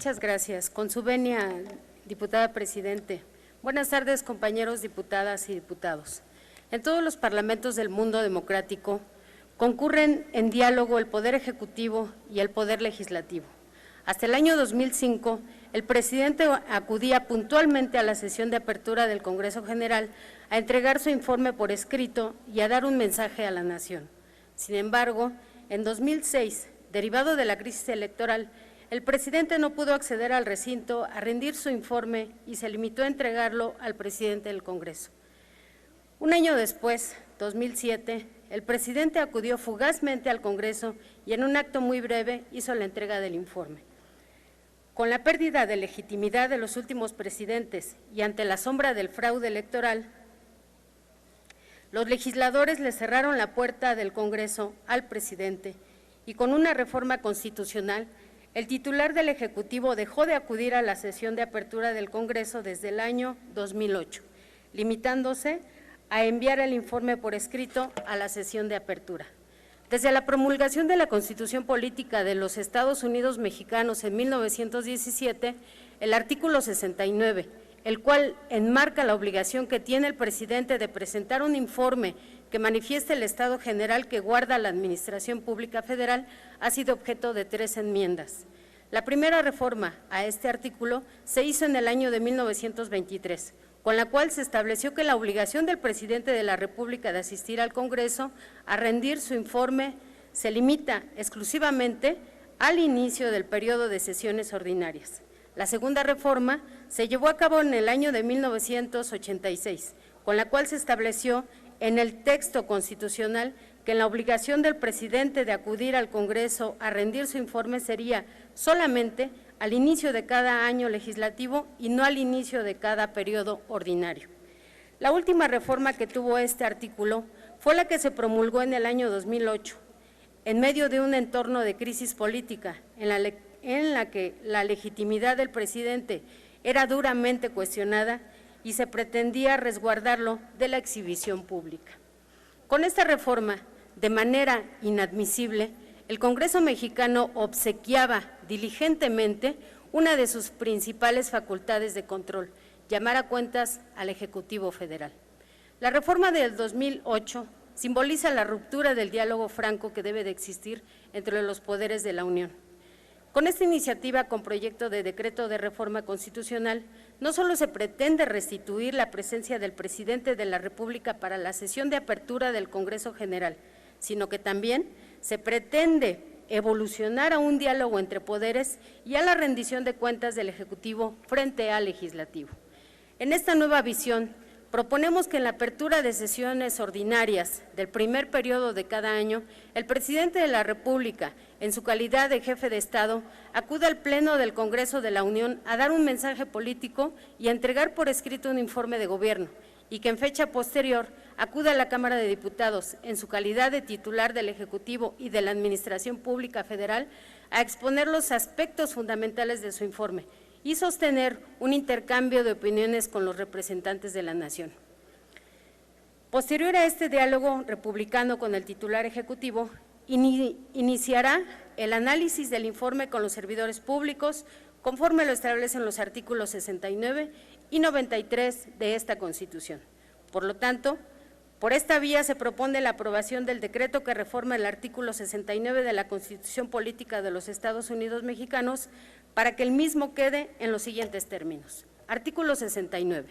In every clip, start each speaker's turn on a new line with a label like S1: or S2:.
S1: Muchas gracias. Con su venia, diputada presidente. Buenas tardes, compañeros diputadas y diputados. En todos los parlamentos del mundo democrático concurren en diálogo el Poder Ejecutivo y el Poder Legislativo. Hasta el año 2005, el presidente acudía puntualmente a la sesión de apertura del Congreso General a entregar su informe por escrito y a dar un mensaje a la nación. Sin embargo, en 2006, derivado de la crisis electoral, el presidente no pudo acceder al recinto a rendir su informe y se limitó a entregarlo al presidente del Congreso. Un año después, 2007, el presidente acudió fugazmente al Congreso y en un acto muy breve hizo la entrega del informe. Con la pérdida de legitimidad de los últimos presidentes y ante la sombra del fraude electoral, los legisladores le cerraron la puerta del Congreso al presidente y con una reforma constitucional, el titular del Ejecutivo dejó de acudir a la sesión de apertura del Congreso desde el año 2008, limitándose a enviar el informe por escrito a la sesión de apertura. Desde la promulgación de la Constitución Política de los Estados Unidos Mexicanos en 1917, el artículo 69, el cual enmarca la obligación que tiene el presidente de presentar un informe que manifieste el estado general que guarda la Administración Pública Federal, ha sido objeto de 3 enmiendas. La primera reforma a este artículo se hizo en el año de 1923, con la cual se estableció que la obligación del presidente de la República de asistir al Congreso a rendir su informe se limita exclusivamente al inicio del periodo de sesiones ordinarias. La segunda reforma se llevó a cabo en el año de 1986, con la cual se estableció en el texto constitucional que la obligación del presidente de acudir al Congreso a rendir su informe sería solamente al inicio de cada año legislativo y no al inicio de cada periodo ordinario. La última reforma que tuvo este artículo fue la que se promulgó en el año 2008, en medio de un entorno de crisis política, en la que la legitimidad del presidente era duramente cuestionada y se pretendía resguardarlo de la exhibición pública. Con esta reforma, de manera inadmisible, el Congreso mexicano obsequiaba diligentemente una de sus principales facultades de control, llamar a cuentas al Ejecutivo Federal. La reforma del 2008 simboliza la ruptura del diálogo franco que debe de existir entre los poderes de la Unión. Con esta iniciativa con proyecto de decreto de reforma constitucional, no solo se pretende restituir la presencia del presidente de la República para la sesión de apertura del Congreso General, sino que también se pretende evolucionar a un diálogo entre poderes y a la rendición de cuentas del Ejecutivo frente al Legislativo. En esta nueva visión, proponemos que en la apertura de sesiones ordinarias del primer periodo de cada año, el presidente de la República, en su calidad de jefe de Estado, acuda al Pleno del Congreso de la Unión a dar un mensaje político y a entregar por escrito un informe de gobierno, y que en fecha posterior acuda a la Cámara de Diputados, en su calidad de titular del Ejecutivo y de la Administración Pública Federal, a exponer los aspectos fundamentales de su informe y sostener un intercambio de opiniones con los representantes de la nación. Posterior a este diálogo republicano con el titular ejecutivo, iniciará el análisis del informe con los servidores públicos, conforme lo establecen los artículos 69 y 93 de esta Constitución. Por lo tanto, por esta vía se propone la aprobación del decreto que reforma el artículo 69 de la Constitución Política de los Estados Unidos Mexicanos para que el mismo quede en los siguientes términos. Artículo 69.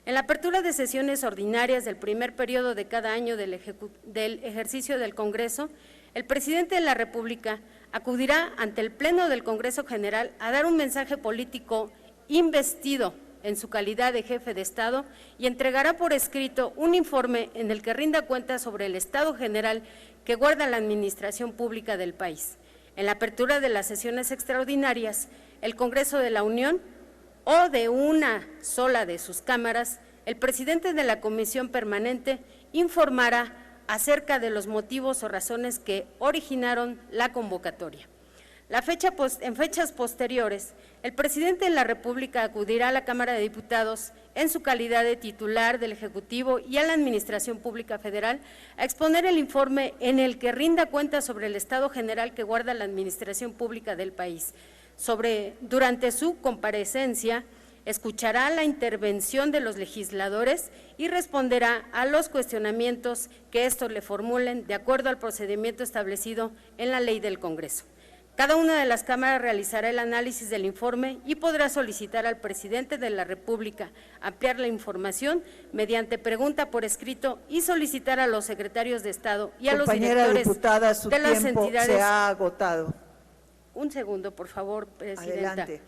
S1: En la apertura de sesiones ordinarias del primer periodo de cada año del ejercicio del Congreso, el presidente de la República acudirá ante el Pleno del Congreso General a dar un mensaje político investido en su calidad de jefe de Estado y entregará por escrito un informe en el que rinda cuenta sobre el estado general que guarda la administración pública del país. En la apertura de las sesiones extraordinarias, el Congreso de la Unión o de una sola de sus cámaras, el presidente de la Comisión Permanente informará acerca de los motivos o razones que originaron la convocatoria. En fechas posteriores, el presidente de la República acudirá a la Cámara de Diputados en su calidad de titular del Ejecutivo y a la Administración Pública Federal a exponer el informe en el que rinda cuenta sobre el estado general que guarda la Administración Pública del país, Durante su comparecencia, escuchará la intervención de los legisladores y responderá a los cuestionamientos que estos le formulen de acuerdo al procedimiento establecido en la ley del Congreso. Cada una de las cámaras realizará el análisis del informe y podrá solicitar al presidente de la República ampliar la información mediante pregunta por escrito y solicitar a los secretarios de Estado y a los directores
S2: diputada, su
S1: de las
S2: tiempo
S1: entidades.
S2: Se ha agotado.
S1: Un segundo, por favor, presidenta.
S2: Adelante.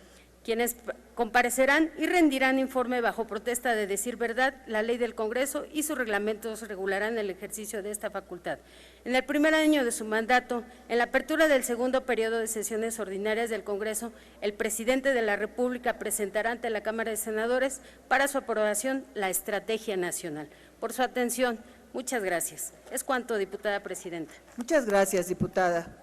S1: Quienes comparecerán y rendirán informe bajo protesta de decir verdad, la ley del Congreso y sus reglamentos regularán el ejercicio de esta facultad. En el primer año de su mandato, en la apertura del segundo periodo de sesiones ordinarias del Congreso, el presidente de la República presentará ante la Cámara de Senadores para su aprobación la estrategia nacional. Por su atención, muchas gracias. Es cuanto, diputada presidenta.
S2: Muchas gracias, diputada.